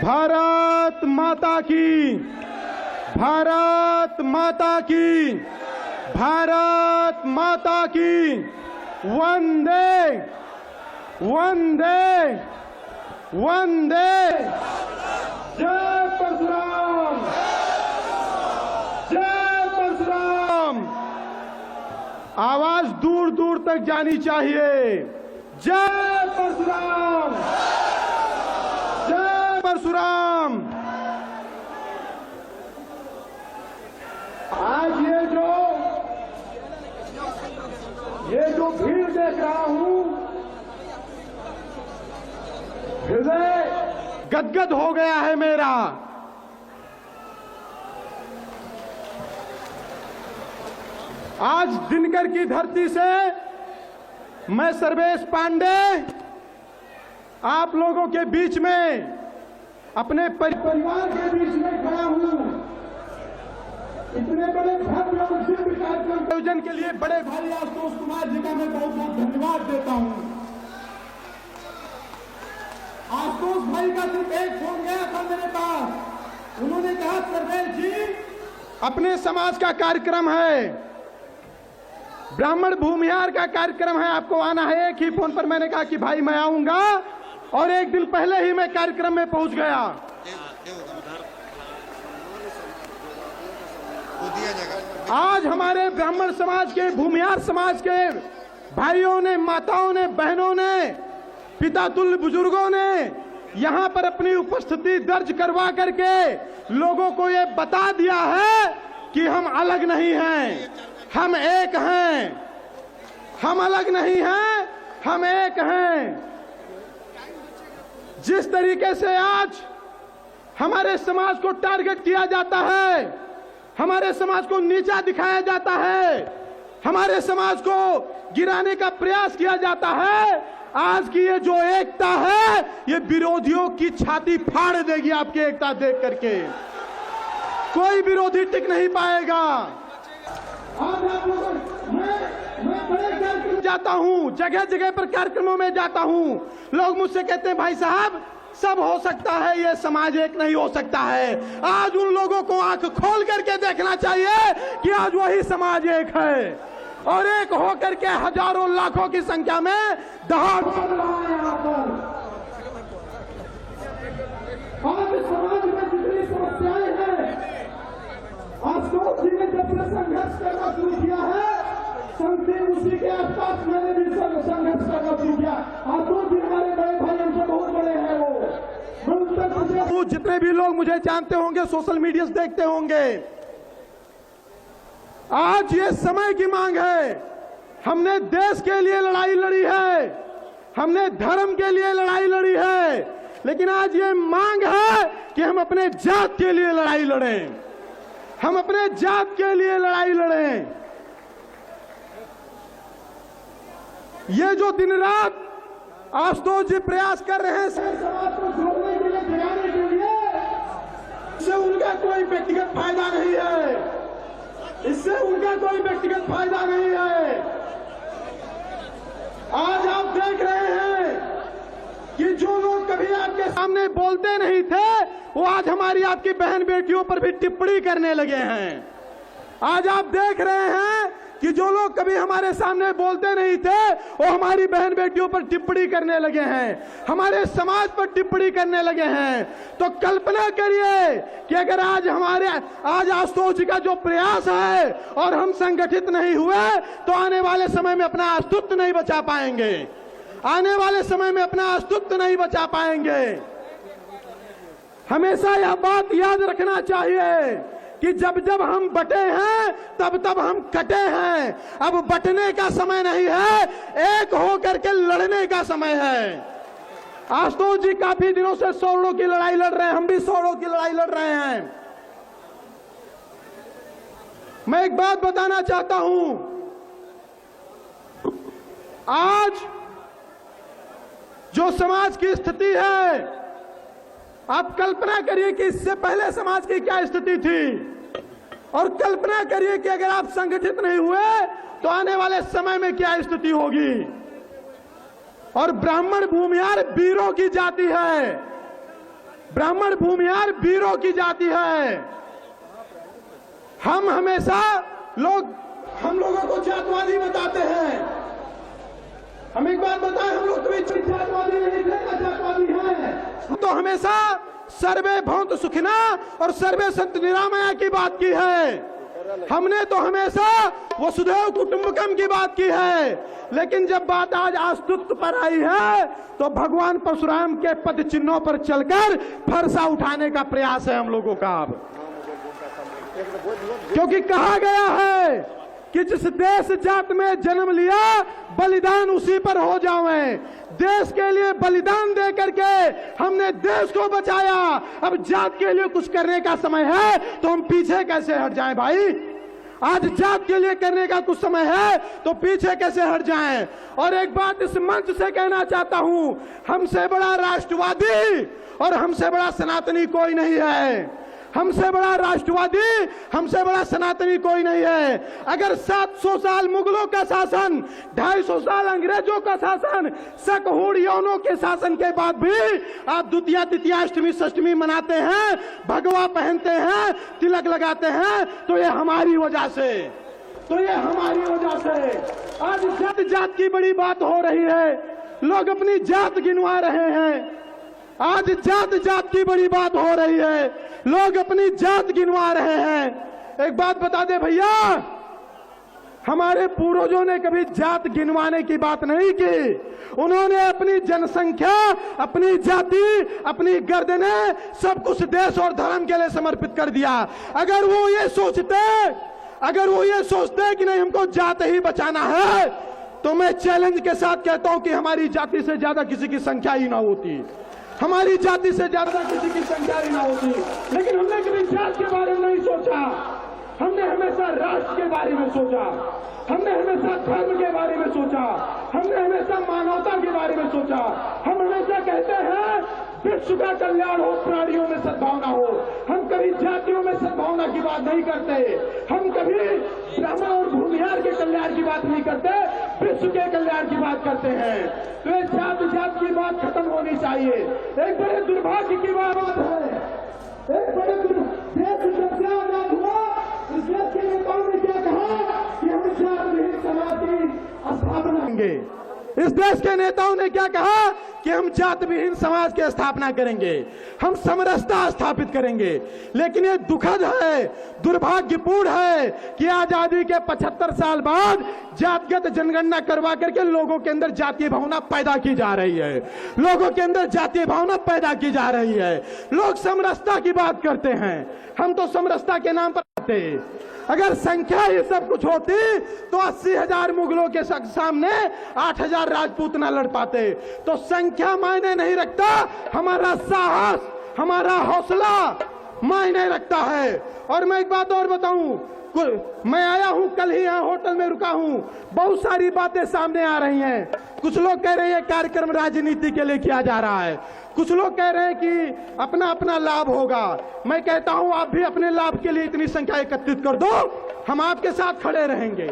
भारत माता की, भारत माता की, भारत माता की। वंदे वंदे वंदे। जय परशुराम, जय परशुराम। आवाज दूर दूर तक जानी चाहिए। जय परशुराम, जय परशुराम। आज ये जो भीड़ देख रहा हूं, हृदय गदगद हो गया है मेरा। आज दिनकर की धरती से मैं सर्वेश पांडे आप लोगों के बीच में, अपने परिवार के बीच में खड़ा हूं। इतने बड़े भव्य और दिव्य कार्यक्रम आयोजन के लिए बड़े भाई आशुतोष कुमार जी का मैं बहुत बहुत धन्यवाद देता हूं। आशुतोष भाई का सिर्फ एक फोन गया था मेरे पास। उन्होंने कहा सर्वेश जी अपने समाज का कार्यक्रम है, ब्राह्मण भूमिहार का कार्यक्रम है, आपको आना है। एक ही फोन पर मैंने कहा कि भाई मैं आऊंगा, और एक दिन पहले ही मैं कार्यक्रम में पहुंच गया। आज हमारे ब्राह्मण समाज के, भूमिहार समाज के भाइयों ने, माताओं ने, बहनों ने, पिता तुल्य बुजुर्गों ने यहां पर अपनी उपस्थिति दर्ज करवा करके लोगों को ये बता दिया है कि हम अलग नहीं हैं, हम एक हैं। हम अलग नहीं हैं, हम एक हैं। जिस तरीके से आज हमारे समाज को टारगेट किया जाता है, हमारे समाज को नीचा दिखाया जाता है, हमारे समाज को गिराने का प्रयास किया जाता है, आज की ये जो एकता है ये विरोधियों की छाती फाड़ देगी। आपकी एकता देख करके कोई विरोधी टिक नहीं पाएगा। आज आप लोगों, मैं बड़े कार्यक्रम जाता हूं, जगह जगह पर कार्यक्रमों में जाता हूं। लोग मुझसे कहते हैं भाई साहब सब हो सकता है, ये समाज एक नहीं हो सकता है। आज उन लोगों को आंख खोल करके देखना चाहिए कि आज वही समाज एक है, और एक होकर के हजारों लाखों की संख्या में दहाड़ चल रहा है यहाँ पर। आज समाज में जितनी समस्याएं हैं, आशुतोष जी ने जब से संघर्ष करना शुरू किया है, समथिंग उसी के आसपास मैंने भी संघर्ष करना शुरू किया। आशुतोष जी हमारे बड़े भाई, हमसे बहुत बड़े हैं वो। जितने भी लोग मुझे जानते होंगे, सोशल मीडिया से देखते होंगे, आज ये समय की मांग है। हमने देश के लिए लड़ाई लड़ी है, हमने धर्म के लिए लड़ाई लड़ी है, लेकिन आज ये मांग है कि हम अपने जात के लिए लड़ाई लड़ें, हम अपने जात के लिए लड़ाई लड़ें। ये जो दिन रात आशुतोष जी प्रयास कर रहे हैं समाज को जोड़ने के लिए, जगाने के लिए, इससे उनका कोई व्यक्तिगत फायदा नहीं है, इससे उनका कोई व्यक्तिगत फायदा नहीं है। आज आप देख रहे हैं कि जो लोग कभी आपके सामने बोलते नहीं थे, वो आज हमारी आपकी बहन बेटियों पर भी टिप्पणी करने लगे हैं। आज आप देख रहे हैं कि जो लोग कभी हमारे सामने बोलते नहीं थे, वो हमारी बहन बेटियों पर टिप्पणी करने लगे हैं, हमारे समाज पर टिप्पणी करने लगे हैं। तो कल्पना करिए कि अगर आज आशुतोष जी का जो प्रयास है और हम संगठित नहीं हुए, तो आने वाले समय में अपना अस्तित्व नहीं बचा पाएंगे, आने वाले समय में अपना अस्तित्व नहीं बचा पाएंगे। हमेशा यह बात याद रखना चाहिए कि जब जब हम बटे हैं तब तब हम कटे हैं। अब बटने का समय नहीं है, एक होकर के लड़ने का समय है। आशुतोष जी काफी दिनों से सौड़ों की लड़ाई लड़ रहे हैं, हम भी सौड़ों की लड़ाई लड़ रहे हैं। मैं एक बात बताना चाहता हूं, आज जो समाज की स्थिति है, आप कल्पना करिए कि इससे पहले समाज की क्या स्थिति थी, और कल्पना करिए कि अगर आप संगठित नहीं हुए तो आने वाले समय में क्या स्थिति होगी। और ब्राह्मण भूमिहार वीरों की जाति है। ब्राह्मण भूमिहार वीरों की जाति है। हम हमेशा हम लोगों को जातवादी बताते हैं। हम एक बात बताएं, हम लोग कभी जातवादी नहीं थे, जातवादी हैं। तो हमेशा सर्वे भवन्तु सुखिना और सर्वे सन्तु निरामया की बात की है। हमने तो हमेशा वसुधैव कुटुंबकम की बात की है। लेकिन जब बात आज अस्तित्व पर आई है तो भगवान परशुराम के पद चिन्हों पर चलकर फरसा उठाने का प्रयास है हम लोगों का। अब क्योंकि कहा गया है कि जिस देश जात में जन्म लिया बलिदान उसी पर हो जावे। देश के लिए बलिदान दे करके हमने देश को बचाया। अब जात के लिए कुछ करने का समय है तो हम पीछे कैसे हट जाएं भाई। आज जात के लिए करने का कुछ समय है तो पीछे कैसे हट जाएं। और एक बात इस मंच से कहना चाहता हूं, हमसे बड़ा राष्ट्रवादी और हमसे बड़ा सनातनी कोई नहीं है। हमसे बड़ा राष्ट्रवादी, हमसे बड़ा सनातनी कोई नहीं है। अगर 700 साल मुगलों का शासन, 250 साल अंग्रेजों का शासन, शकहूर यवनों के शासन के बाद भी आप द्वितीया तृतीया अष्टमी षष्टमी मनाते हैं, भगवा पहनते हैं, तिलक लगाते हैं, तो ये हमारी वजह से, आज जात की बड़ी बात हो रही है। लोग अपनी जात गिनवा रहे हैं। आज जात की बड़ी बात हो रही है, लोग अपनी जात गिनवा रहे हैं। एक बात बता दे भैया, हमारे पूर्वजों ने कभी जात गिनवाने की बात नहीं की। उन्होंने अपनी जनसंख्या, अपनी जाति, अपनी गर्दने सब कुछ देश और धर्म के लिए समर्पित कर दिया। अगर वो ये सोचते कि नहीं हमको जात ही बचाना है तो मैं चैलेंज के साथ कहता हूं कि हमारी जाति से ज्यादा किसी की संख्या ही ना होती। हमारी जाति से ज्यादा किसी की संख्या ही ना होती। लेकिन हमने कभी जात के बारे में नहीं सोचा। हमने हमेशा राष्ट्र के बारे में सोचा, हमने हमेशा धर्म के बारे में सोचा, हमने हमेशा मानवता के बारे में सोचा। हम हमेशा कहते हैं विश्व का कल्याण हो, प्राणियों में सद्भावना हो। हम कभी जातियों में सद्भावना की बात नहीं करते। हम कभी ब्राह्मण और भूमिहार के कल्याण की बात नहीं करते, विश्व के कल्याण की बात करते हैं। तो ये जात की बात खत्म होनी चाहिए। एक बड़े दुर्भाग्य की बात है, एक बड़े देश जब से आजाद हुआ, इस देश के नेताओं ने क्या कहा कि हम जात-विहीन समाज की स्थापना करेंगे। इस देश के नेताओं ने क्या कहा कि हम जात विहीन समाज की स्थापना करेंगे, हम समरसता स्थापित करेंगे। लेकिन ये दुखद है, दुर्भाग्यपूर्ण है कि आजादी के 75 साल बाद जातिगत जनगणना करवा करके लोगों के अंदर जातीय भावना पैदा की जा रही है। लोगों के अंदर जातीय भावना पैदा की जा रही है। लोग समरसता की बात करते हैं, हम तो समरसता के नाम पर आते। अगर संख्या ही सब कुछ होती तो 80,000 मुगलों के सामने 8,000 राजपूत न लड़ पाते। तो संख्या मायने नहीं रखता, हमारा साहस, हमारा हौसला मायने रखता है। और मैं एक बात और बताऊं, मैं आया हूं, कल ही यहां होटल में रुका हूं, बहुत सारी बातें सामने आ रही हैं। कुछ लोग कह रहे हैं कार्यक्रम राजनीति के लिए किया जा रहा है, कुछ लोग कह रहे हैं कि अपना अपना लाभ होगा। मैं कहता हूं आप भी अपने लाभ के लिए इतनी संख्या एकत्रित कर दो, हम आपके साथ खड़े रहेंगे।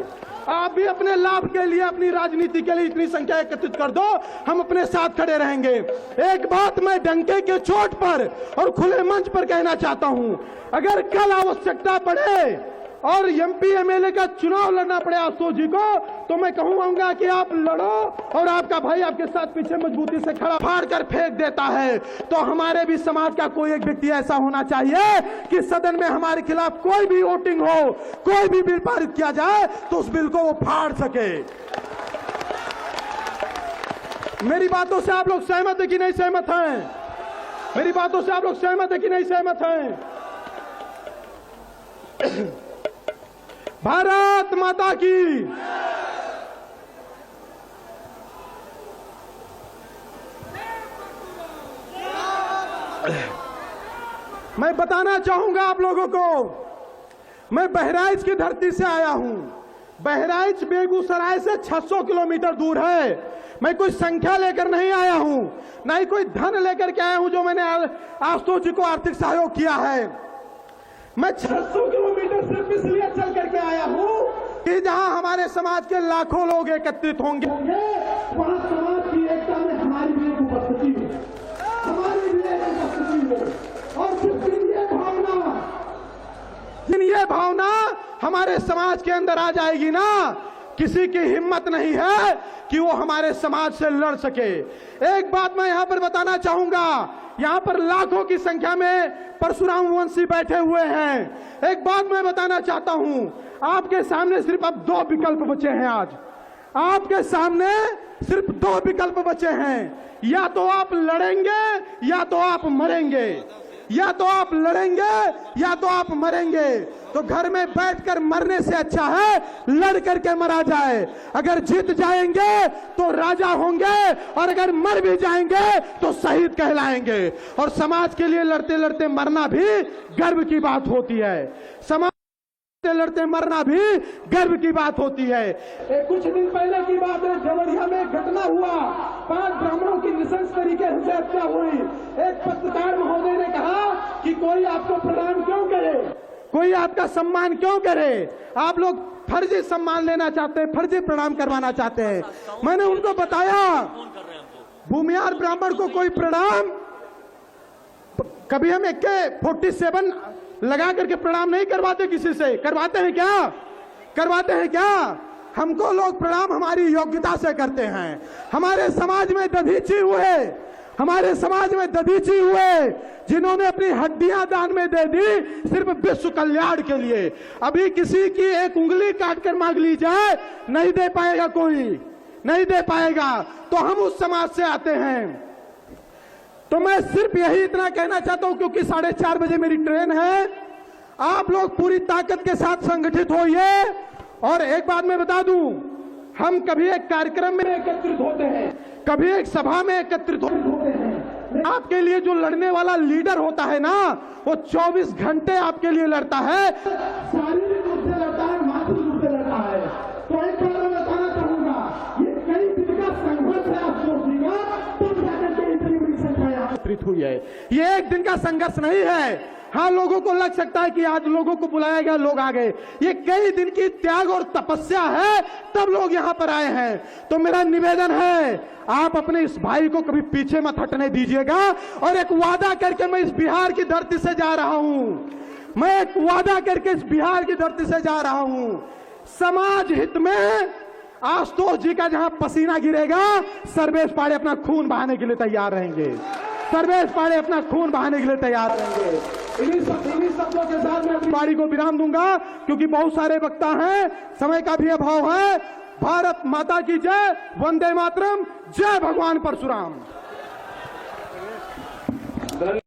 आप भी अपने लाभ के लिए, अपनी राजनीति के लिए इतनी संख्या एकत्रित कर दो, हम अपने साथ खड़े रहेंगे। एक बात मैं डंके के चोट पर और खुले मंच पर कहना चाहता हूं, अगर कल आवश्यकता पड़े और एमपी एमएलए का चुनाव लड़ना पड़े आशुतोष जी को, तो मैं कहूंगा कि आप लड़ो और आपका भाई आपके साथ पीछे मजबूती से खड़ा फाड़ कर फेंक देता है। तो हमारे भी समाज का कोई एक व्यक्ति ऐसा होना चाहिए कि सदन में हमारे खिलाफ कोई भी वोटिंग हो, कोई भी बिल पारित किया जाए तो उस बिल को वो फाड़ सके। मेरी बातों से आप लोग सहमत है कि नहीं सहमत हैं? मेरी बातों से आप लोग सहमत है कि नहीं सहमत हैं? भारत माता की। मैं बताना चाहूंगा आप लोगों को, मैं बहराइच की धरती से आया हूं। बहराइच बेगूसराय से 600 किलोमीटर दूर है। मैं कोई संख्या लेकर नहीं आया हूं, ना ही कोई धन लेकर के आया हूं जो मैंने आशुतोष जी को आर्थिक सहयोग किया है। मैं 600 किलोमीटर सिर्फ इसलिए चल करके आया हूं कि जहां हमारे समाज के लाखों लोग एकत्रित होंगे, वहां समाज की एकता हमारे समाज के अंदर आ जाएगी ना, किसी की हिम्मत नहीं है कि वो हमारे समाज से लड़ सके। एक बात मैं यहां पर बताना चाहूंगा, यहां पर लाखों की संख्या में परशुराम वंशी बैठे हुए हैं। एक बात मैं बताना चाहता हूं, आपके सामने सिर्फ अब 2 विकल्प बचे हैं। आज आपके सामने सिर्फ 2 विकल्प बचे हैं, या तो आप लड़ेंगे या तो आप मरेंगे, या तो आप लड़ेंगे या तो आप मरेंगे। तो घर में बैठकर मरने से अच्छा है लड़ करके मरा जाए। अगर जीत जाएंगे तो राजा होंगे, और अगर मर भी जाएंगे तो शहीद कहलाएंगे। और समाज के लिए लड़ते लड़ते मरना भी गर्व की बात होती है। समाज लड़ते मरना भी गर्व की बात होती है। कुछ दिन पहले की बात है, जवड़िया में एक घटना हुआ, 5 ब्राह्मणों की नृशंस तरीके से हत्या हुई। एक पत्रकार महोदय ने कहा कि कोई आपको प्रणाम क्यों करे, कोई आपका सम्मान क्यों करे, आप लोग फर्जी सम्मान लेना चाहते हैं, फर्जी प्रणाम करवाना चाहते हैं। मैंने उनको बताया, भूमिहार ब्राह्मण को कोई प्रणाम, कभी हम AK-47 लगा करके प्रणाम नहीं करवाते किसी से, करवाते हैं क्या? करवाते हैं क्या? हमको लोग प्रणाम हमारी योग्यता से करते हैं। हमारे समाज में दधीची हुए, हमारे समाज में दधीची हुए जिन्होंने अपनी हड्डियां दान में दे दी सिर्फ विश्व कल्याण के लिए। अभी किसी की एक उंगली काट कर मांग ली जाए, नहीं दे पाएगा, कोई नहीं दे पाएगा। तो हम उस समाज से आते हैं। तो मैं सिर्फ यही इतना कहना चाहता हूं, क्योंकि 4:30 बजे मेरी ट्रेन है। आप लोग पूरी ताकत के साथ संगठित होइए। और एक बात मैं बता दूं, हम कभी एक कार्यक्रम में एकत्रित होते हैं, कभी एक सभा में एकत्रित होते हैं। आपके लिए जो लड़ने वाला लीडर होता है ना, वो 24 घंटे आपके लिए लड़ता है, शारीरिक रूप से लड़ता है, मानसिक रूप से लड़ता है। तो एक बार मैं बताना चाहूंगा, ये कई दिन का संघर्ष है। आप सोचिएगा तब जाकर के इतनी बड़ी संख्या एकत्रित हुई है। ये एक दिन का संघर्ष नहीं है। हाँ, लोगों को लग सकता है कि आज लोगों को बुलाया गया, लोग आ गए। ये कई दिन की त्याग और तपस्या है, तब लोग यहाँ पर आए हैं। तो मेरा निवेदन है, आप अपने इस भाई को कभी पीछे मत हटने दीजिएगा। और एक वादा करके मैं इस बिहार की धरती से जा रहा हूं, मैं एक वादा करके इस बिहार की धरती से जा रहा हूं, समाज हित में आशुतोष जी का जहां पसीना गिरेगा, सर्वेश पांडे अपना खून बहाने के लिए तैयार रहेंगे। सर्वेश पांडे अपना खून बहाने के लिए तैयार रहेंगे। इन्हीं शब्दों के साथ मैं अपनी बारी को विराम दूंगा, क्योंकि बहुत सारे वक्ता हैं, समय का भी अभाव है। भारत माता की जय, वंदे मातरम, जय भगवान परशुराम।